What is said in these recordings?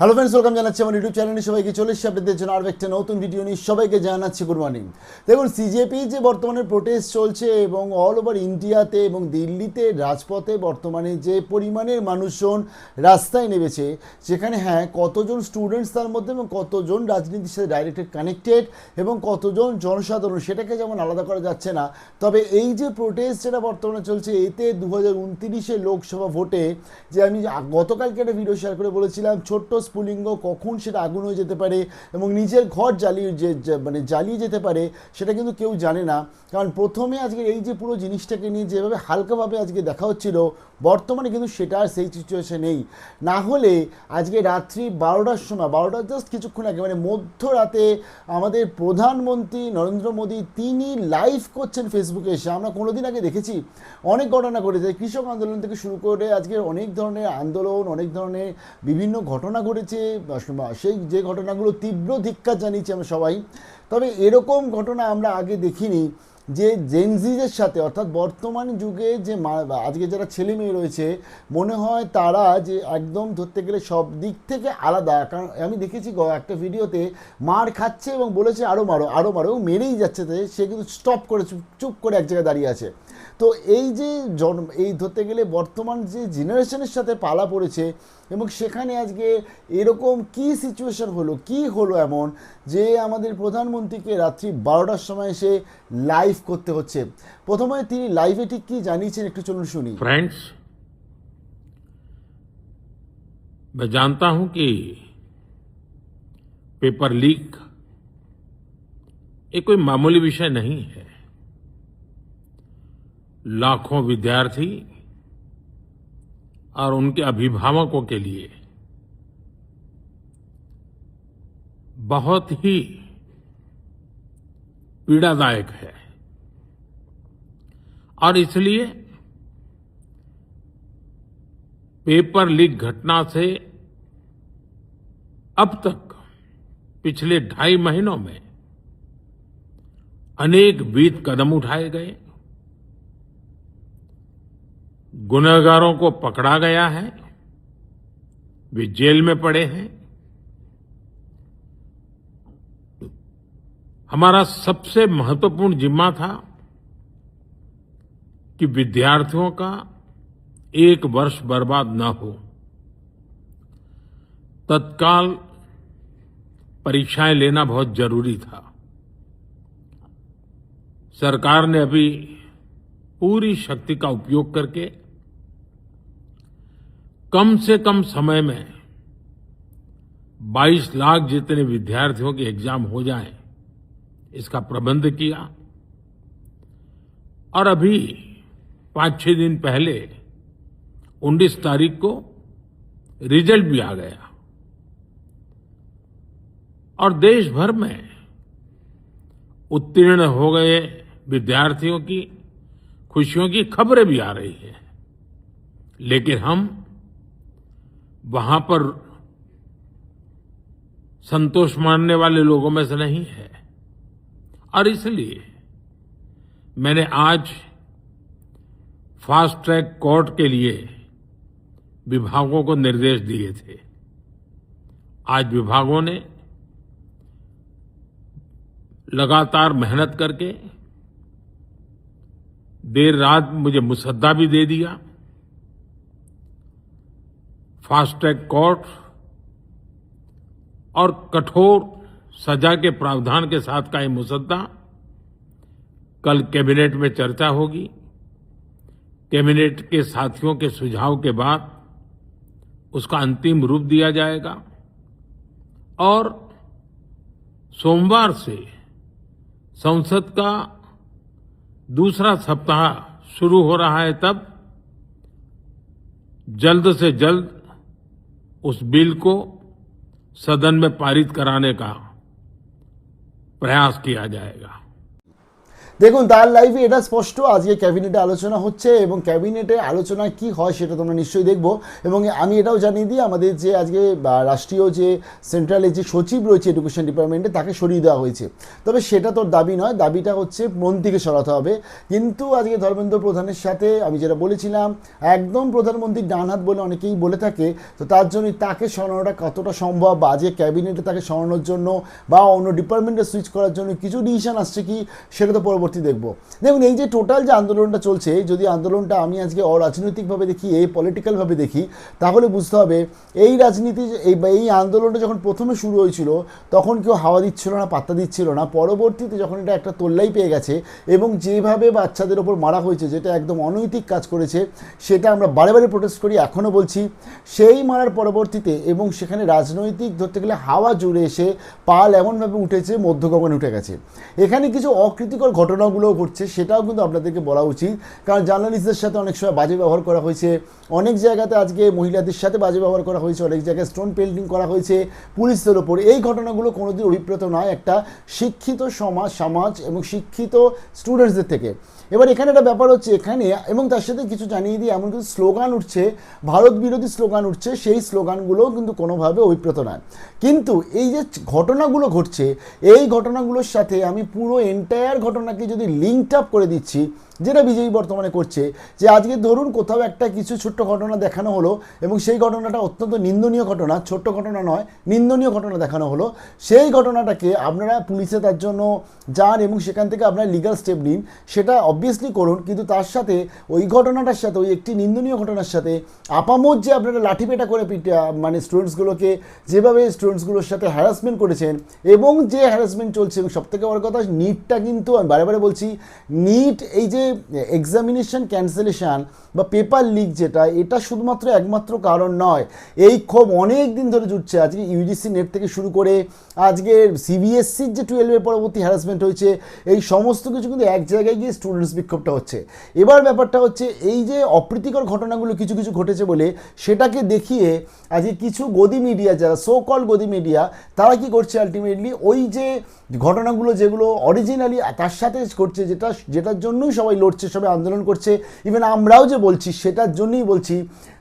Hello friends, welcome জানাচ্ছি আমার YouTube চ্যানেলে সবাইকে। চলে এসেছি আপনাদের জন্য আরও একটা নতুন ভিডিও নিয়ে। সবাইকে জানাচ্ছি গুড মর্নিং। দেখুন, সিজেপি যে বর্তমানে প্রোটেস্ট চলছে এবং অল ওভার ইন্ডিয়াতে এবং দিল্লিতে রাজপথে বর্তমানে যে পরিমাণের মানুষজন রাস্তায় নেমেছে, সেখানে হ্যাঁ কতজন স্টুডেন্টস তার মধ্যে এবং কতজন রাজনীতির সাথে ডাইরেক্টলি কানেক্টেড এবং কতজন জনসাধারণ, সেটাকে যেমন আলাদা করা যাচ্ছে না। তবে এই যে প্রোটেস্ট যেটা বর্তমানে চলছে, এতে 2029 লোকসভা ভোটে, যে আমি গতকালকে একটা ভিডিও শেয়ার করে বলেছিলাম ছোট্ট স্ফুলিঙ্গ কখন সেটা আগুন হয়ে যেতে পারে এবং নিজের ঘর জ্বালিয়ে জ্বালিয়ে যেতে পারে, সেটা কিন্তু কেউ জানে না। কারণ প্রথমে আজকে এই যে পুরো জিনিসটাকে নিয়ে যেভাবে হালকাভাবে আজকে দেখা হচ্ছিল, বর্তমানে কিন্তু সেটা আর সেই সিচুয়েশন নেই। না হলে আজকে রাত্রি 12টার সময়, 12টা জাস্ট কিছুক্ষণ আগে, মানে মধ্যরাতে আমাদের প্রধানমন্ত্রী নরেন্দ্র মোদী তিনি লাইভ করছেন ফেসবুকে এসে। আমরা কোনোদিন আগে দেখেছি? অনেক ঘটনা ঘটেছে, কৃষক আন্দোলন থেকে শুরু করে আজকে অনেক ধরনের আন্দোলন, অনেক ধরনের বিভিন্ন ঘটনা ঘটেছে। সেই যে ঘটনাগুলো তীব্র ধিক্কার জানিয়েছি আমরা সবাই। তবে এরকম ঘটনা আমরা আগে দেখিনি যে জেনজিদের সাথে, অর্থাৎ বর্তমান যুগে যে আজকে যারা ছেলে মেয়ে রয়েছে, মনে হয় তারা যে একদম ধরতে গেলে সব দিক থেকে আলাদা। কারণ আমি দেখেছি একটা ভিডিওতে মার খাচ্ছে এবং বলেছে আরও মারো আরও মারো, মেরেই যাচ্ছে, সে কিন্তু স্টপ করে চুপ করে এক জায়গায় দাঁড়িয়ে আছে। তো এই যে এই ধরতে গেলে বর্তমান যে জেনারেশনের সাথে পালা পড়েছে, এবং সেখানে আজকে এরকম কি সিচুয়েশন হলো, কি হলো এমন যে আমাদের প্রধানমন্ত্রীকে রাত্রি 12টার সময় এসে লাইভ করতে হচ্ছে। প্রথমে তিনি লাইভে ঠিক কি জানিয়েছেন একটু চলুন শুনি। फ्रेंड्स, मैं जानता हूं कि पेपर लीक ये कोई मामूली विषय नहीं है। लाखों विद्यार्थी और उनके अभिभावकों के लिए बहुत ही पीड़ादायक है और इसलिए पेपर लीक घटना से अब तक पिछले 2.5 महीनों में अनेक विध कदम उठाए गए, गुनहगारों को पकड़ा गया है, वे जेल में पड़े हैं। हमारा सबसे महत्वपूर्ण जिम्मा था कि विद्यार्थियों का 1 वर्ष बर्बाद न हो। तत्काल परीक्षाएं लेना बहुत जरूरी था। सरकार ने अभी पूरी शक्ति का उपयोग करके कम से कम समय में 22 लाख जितने विद्यार्थियों के एग्जाम हो जाएं, इसका प्रबंध किया। और अभी 5-6 दिन पहले 19 तारीख को रिजल्ट भी आ गया और देश भर में उत्तीर्ण हो गए विद्यार्थियों की खुशियों की खबरें भी आ रही हैं। लेकिन हम वहां पर संतोष मानने वाले लोगों में से नहीं है और इसलिए मैंने आज फास्ट ट्रैक कोर्ट के लिए विभागों को निर्देश दिए थे। आज विभागों ने लगातार मेहनत करके देर रात मुझे मुसद्दा भी दे दिया। फास्ट ट्रैक कोर्ट और कठोर सजा के प्रावधान के साथ का ये मुसद्दा कल कैबिनेट में चर्चा होगी। कैबिनेट के साथियों के सुझाव के बाद उसका अंतिम रूप दिया जाएगा और सोमवार से संसद का दूसरा सप्ताह शुरू हो रहा है। तब जल्द से जल्द उस बिल को सदन में पारित कराने का प्रयास किया जाएगा। দেখুন তার লাইভে এটা স্পষ্ট, আজকে ক্যাবিনেটে আলোচনা হচ্ছে এবং ক্যাবিনেটে আলোচনা কি হয় সেটা তোমরা নিশ্চয়ই দেখবো। এবং আমি এটাও জানিয়ে দিই, আমাদের যে আজকে রাষ্ট্রীয় যে সেন্ট্রালের যে সচিব রয়েছে এডুকেশন ডিপার্টমেন্টে, তাকে সরিয়ে দেওয়া হয়েছে। তবে সেটা তোর দাবি নয়, দাবিটা হচ্ছে মন্ত্রীকে সরাতে হবে। কিন্তু আজকে ধর্মেন্দ্র প্রধানের সাথে আমি যেটা বলেছিলাম, একদম প্রধানমন্ত্রীর ডান হাত বলে অনেকেই বলে থাকে, তো তার জন্যই তাকে সরানোটা কতটা সম্ভব, বা আজকে ক্যাবিনেটে তাকে সরানোর জন্য বা অন্য ডিপার্টমেন্টে সুইচ করার জন্য কিছু ডিসিশন আসছে কি, সেটা তো পরবর্তী দেখবো। দেখুন এই যে টোটাল যে আন্দোলনটা চলছে, যদি আন্দোলনটা আমি আজকে অরাজনৈতিকভাবে দেখি, এই পলিটিক্যালভাবে দেখি, তাহলে বুঝতে হবে এই রাজনীতি এই আন্দোলনটা যখন প্রথমে শুরু হয়েছিল তখন কেউ হাওয়া দিচ্ছিল না, পাত্তা দিচ্ছিল না। পরবর্তীতে যখন এটা একটা তোল্লাই পেয়ে গেছে এবং যেভাবে বাচ্চাদের ওপর মারা হয়েছে, যেটা একদম অনৈতিক কাজ করেছে, সেটা আমরা বারে বারে প্রোটেস্ট করি, এখনও বলছি। সেই মারার পরবর্তীতে এবং সেখানে রাজনৈতিক ধরতে গেলে হাওয়া জুড়ে এসে পাল এমনভাবে উঠেছে, মধ্য গগনে উঠে গেছে। এখানে কিছু অকৃতিকর ঘটনাগুলোও ঘটছে, সেটাও কিন্তু আপনাদেরকে বলা উচিত, কারণ জার্নালিস্টদের সাথে অনেক সময় বাজে ব্যবহার করা হয়েছে, অনেক জায়গাতে আজকে মহিলাদের সাথে বাজে ব্যবহার করা হয়েছে, অনেক জায়গায় স্টোন পেল্টিং করা হয়েছে পুলিশদের ওপর। এই ঘটনাগুলো কোনোদিন অভিপ্রেত নয় একটা শিক্ষিত সমাজ এবং শিক্ষিত স্টুডেন্টসদের থেকে। এবার এখানে একটা ব্যাপার হচ্ছে, এখানে এবং তার সাথে কিছু জানিয়ে দিয়ে এমন কিছু স্লোগান উঠছে, ভারত বিরোধী স্লোগান উঠছে, সেই স্লোগানগুলোও কিন্তু কোনোভাবে অভিপ্রেত নয়। কিন্তু এই যে ঘটনাগুলো ঘটছে, এই ঘটনাগুলোর সাথে আমি পুরো এন্টায়ার ঘটনাকে যদি লিঙ্কড আপ করে দিচ্ছি, যেটা বিজেপি বর্তমানে করছে, যে আজকে ধরুন কোথাও একটা কিছু ছোট্ট ঘটনা দেখানো হলো এবং সেই ঘটনাটা অত্যন্ত নিন্দনীয় ঘটনা, ছোট্ট ঘটনা নয়, নিন্দনীয় ঘটনা দেখানো হলো, সেই ঘটনাটাকে আপনারা পুলিশে তার জন্য যান এবং সেখান থেকে আপনারা লিগ্যাল স্টেপ নিন, সেটা অবভিয়াসলি করুন। কিন্তু তার সাথে ওই ঘটনাটার সাথে, ওই একটি নিন্দনীয় ঘটনার সাথে আপামোদ যে আপনারা লাঠিপেটা করে মানে স্টুডেন্টসগুলোকে যেভাবে স্টুডেন্টসগুলোর সাথে হ্যারাসমেন্ট করেছেন এবং যে হ্যারাসমেন্ট চলছে, এবং সবথেকে বড় কথা নিটটা কিন্তু আমি বারে বারে বলছি, নিট এই যে এক্সামিনেশন ক্যান্সেলেশন বা পেপার লিক, যেটা এটা শুধুমাত্র একমাত্র কারণ নয়। এই ক্ষোভ অনেক দিন ধরে জুটছে, আজকে ইউজিসি নেট থেকে শুরু করে আজকে সিবিএসসির যে 12-এর পরবর্তী হ্যারাসমেন্ট হয়েছে, এই সমস্ত কিছু কিন্তু এক জায়গায় গিয়ে স্টুডেন্টস বিক্ষোভটা হচ্ছে। এবার ব্যাপারটা হচ্ছে এই যে অপ্রীতিকর ঘটনাগুলো কিছু কিছু ঘটেছে বলে সেটাকে দেখিয়ে আজকে কিছু গদি মিডিয়া, যারা সো কল গদি মিডিয়া, তারা কি করছে আলটিমেটলি ওই যে ঘটনাগুলো যেগুলো অরিজিনালি তার সাথে করছে, যেটার জন্যই সবাই লড়ছে, সবাই আন্দোলন করছে, ইভেন আমরাও যে বলছি সেটার জন্যই বলছি,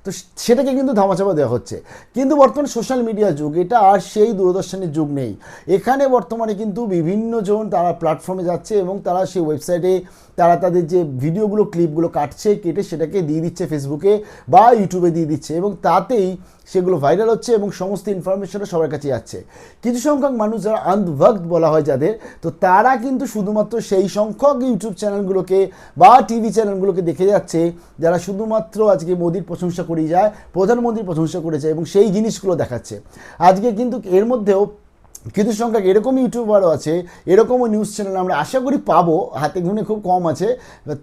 তো সেটাকে কিন্তু ধামাচাপা দেওয়া হচ্ছে। কিন্তু বর্তমানে সোশ্যাল মিডিয়া যুগ, এটা আর সেই দূরদর্শনের যুগ নেই। এখানে বর্তমানে কিন্তু বিভিন্ন জন তারা প্ল্যাটফর্মে যাচ্ছে এবং তারা সেই ওয়েবসাইটে তারা তাদের যে ভিডিওগুলো ক্লিপগুলো কাটছে, কেটে সেটাকে দিয়ে দিচ্ছে ফেসবুকে বা ইউটিউবে দিয়ে দিচ্ছে, এবং তাতেই সেগুলো ভাইরাল হচ্ছে এবং সমস্ত ইনফরমেশনটা সবার কাছে যাচ্ছে। কিছু সংখ্যক মানুষ যারা আন্ধভক্ত বলা হয় যাদের, তো তারা কিন্তু শুধুমাত্র সেই সংখ্যক ইউটিউব চ্যানেলগুলোকে বা টিভি চ্যানেলগুলোকে দেখে যাচ্ছে যারা শুধুমাত্র আজকে মোদির প্রশংসা করেই যায়, প্রধানমন্ত্রীর প্রশংসা করে যায়, এবং সেই জিনিসগুলো দেখাচ্ছে। আজকে কিন্তু এর মধ্যেও কিছু সংখ্যক এরকম ইউটিউবারও আছে, এরকমও নিউজ চ্যানেল আমরা আশা করি পাবো, হাতে গুনে খুব কম আছে,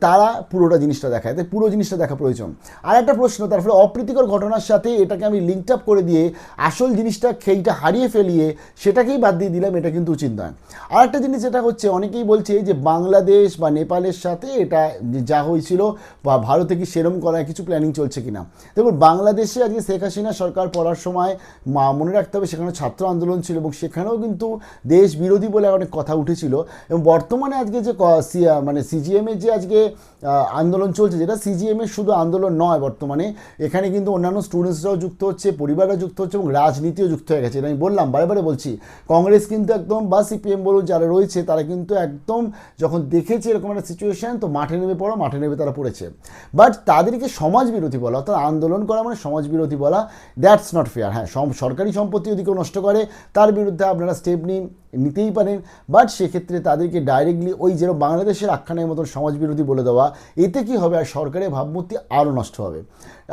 তারা পুরোটা জিনিসটা দেখায়, তাই পুরো জিনিসটা দেখা প্রয়োজন। আর একটা প্রশ্ন, তারপরে অপ্রীতিকর ঘটনার সাথে এটাকে আমি লিঙ্কড আপ করে দিয়ে আসল জিনিসটা খেইটা হারিয়ে ফেলিয়ে সেটাকেই বাদ দিয়ে দিলাম, এটা কিন্তু উচিত নয়। আর একটা জিনিস যেটা হচ্ছে, অনেকেই বলছে যে বাংলাদেশ বা নেপালের সাথে এটা যা হয়েছিল বা ভারতে কি সেরম করার কিছু প্ল্যানিং চলছে কিনা। দেখুন বাংলাদেশে আজকে শেখ হাসিনা সরকার পড়ার সময় মনে রাখতে হবে সেখানে ছাত্র আন্দোলন ছিল এবং সেখানেও কিন্তু দেশ বিরোধী বলে অনেক কথা উঠেছিল। এবং বর্তমানে আজকে যে মানে সিজিএমের যে আজকে আন্দোলন চলছে, যেটা সিজিএমের শুধু আন্দোলন নয়, বর্তমানে এখানে কিন্তু অন্যান্য স্টুডেন্টসরাও যুক্ত হচ্ছে, পরিবাররা যুক্ত হচ্ছে এবং রাজনীতিও যুক্ত হয়ে গেছে। আমি বললাম, বারে বারে বলছি, কংগ্রেস কিন্তু একদম বা সিপিএম বলুন যারা রয়েছে, তারা কিন্তু একদম যখন দেখেছে এরকম একটা সিচুয়েশান, তো মাঠে নেমে তারা পড়েছে। বাট তাদেরকে সমাজ বিরোধী বলা, অর্থাৎ আন্দোলন করা মানে সমাজ বিরোধী বলা, দ্যাটস নট ফেয়ার। হ্যাঁ, সরকারি সম্পত্তি যদি কেউ নষ্ট করে তার বিরুদ্ধে আপনারা স্টেপ নিতেই পারেন, বাট সেক্ষেত্রে তাদেরকে ডাইরেক্টলি ওই যেরকম বাংলাদেশের আখ্যানের মতন সমাজ বিরোধী বলে দেওয়া, এতে কি হবে, আর সরকারের ভাবমূর্তি আরও নষ্ট হবে।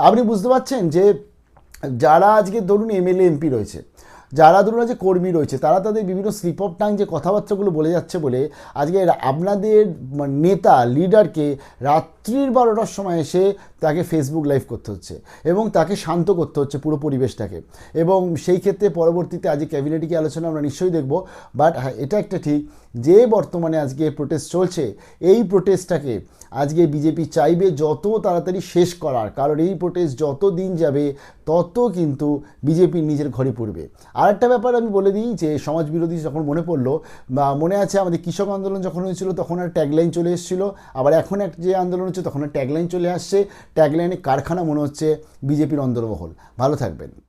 আপনি বুঝতে পারছেন যে যারা আজকে ধরুন এমএলএ এমপি রয়েছে, যারা ধরুন যে কর্মী রয়েছে, তারা তাদের বিভিন্ন স্লিপ অফ টাং যে কথাবার্তাগুলো বলে যাচ্ছে বলে আজকে আপনাদের নেতা লিডারকে রাত্রির 12টার সময় এসে তাকে ফেসবুক লাইভ করতে হচ্ছে এবং তাকে শান্ত করতে হচ্ছে পুরো পরিবেশটাকে। এবং সেই ক্ষেত্রে পরবর্তীতে আজকে ক্যাবিনেটে কি আলোচনা আমরা নিশ্চয়ই দেখব। বাট হ্যাঁ, এটা একটা ঠিক যে বর্তমানে আজকে প্রোটেস্ট চলছে, এই প্রোটেস্টটাকে আজকে বিজেপি চাইবে যত তাড়াতাড়ি শেষ করার, কারণ এই প্রোটেস্ট যত দিন যাবে তত কিন্তু বিজেপির নিজের ঘরে পড়বে। আর একটা ব্যাপার আমি বলে দিই যে সমাজবিরোধী যখন মনে পড়লো, বা মনে আছে আমাদের কৃষক আন্দোলন যখন হয়েছিল তখন আর ট্যাগলাইন চলে এসেছিলো, আবার এখন এক যে আন্দোলন হচ্ছে তখন আর ট্যাগলাইন চলে আসছে। ট্যাগলাইনে কারখানা মনে হচ্ছে বিজেপির অন্দরমহল। ভালো থাকবেন।